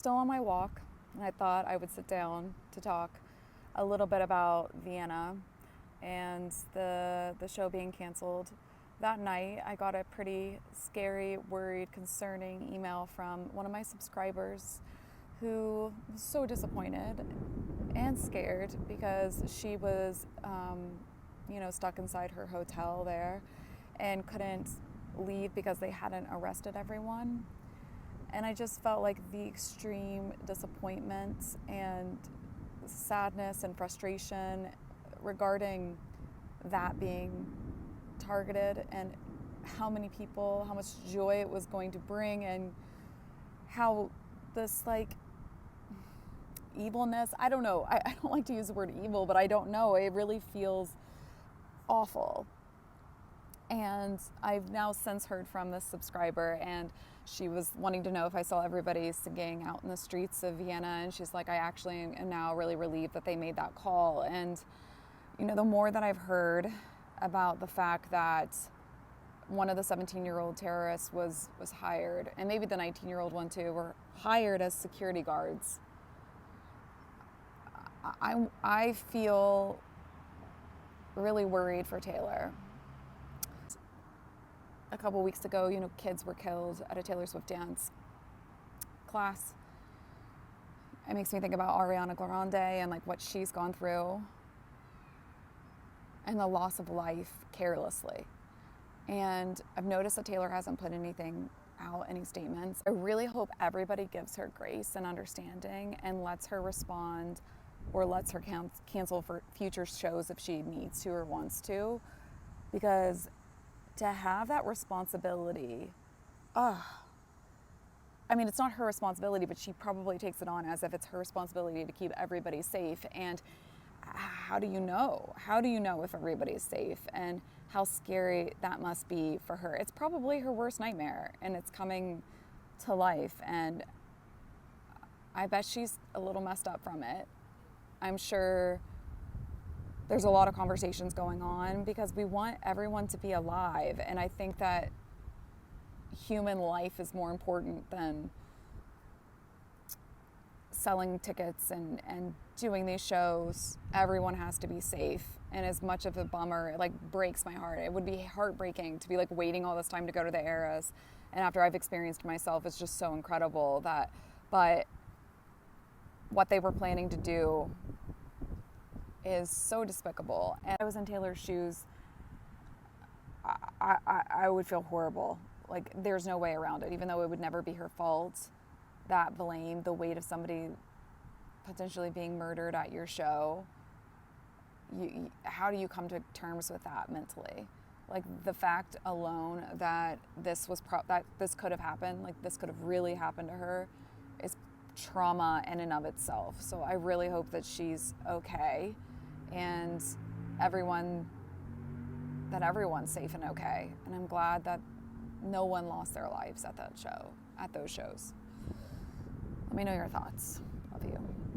Still on my walk, and I thought I would sit down to talk a little bit about Vienna and the show being canceled. That night, I got a pretty scary, worried, concerning email from one of my subscribers who was so disappointed and scared because she was, stuck inside her hotel there and couldn't leave because they hadn't arrested everyone. And I just felt like the extreme disappointment and sadness and frustration regarding that being targeted and how many people, how much joy it was going to bring, and how this evilness, I don't know, I don't like to use the word evil, but I don't know, it really feels awful. And I've now since heard from this subscriber, and she was wanting to know if I saw everybody singing out in the streets of Vienna, and she's like, I actually am now really relieved that they made that call. And the more that I've heard about the fact that one of the 17-year-old terrorists was hired, and maybe the 19-year-old one too, were hired as security guards, I feel really worried for Taylor. A couple weeks ago, kids were killed at a Taylor Swift dance class. It makes me think about Ariana Grande and what she's gone through and the loss of life carelessly. And I've noticed that Taylor hasn't put anything out, any statements. I really hope everybody gives her grace and understanding and lets her respond or lets her cancel for future shows if she needs to or wants to, because to have that responsibility, it's not her responsibility, but she probably takes it on as if it's her responsibility to keep everybody safe. And how do you know? How do you know if everybody's safe? And how scary that must be for her. It's probably her worst nightmare, and it's coming to life. And I bet she's a little messed up from it. I'm sure there's a lot of conversations going on because we want everyone to be alive. And I think that human life is more important than selling tickets and doing these shows. Everyone has to be safe. And as much of a bummer, it breaks my heart. It would be heartbreaking to be waiting all this time to go to the Eras. And after I've experienced myself, it's just so incredible but what they were planning to do is so despicable. And I was in Taylor's shoes, I would feel horrible. There's no way around it, even though it would never be her fault. That blame, the weight of somebody potentially being murdered at your show, how do you come to terms with that mentally? The fact alone that this could have happened, this could have really happened to her, is trauma in and of itself. So I really hope that she's okay, and everyone's safe and okay. And I'm glad that no one lost their lives at those shows. Let me know your thoughts. Love you.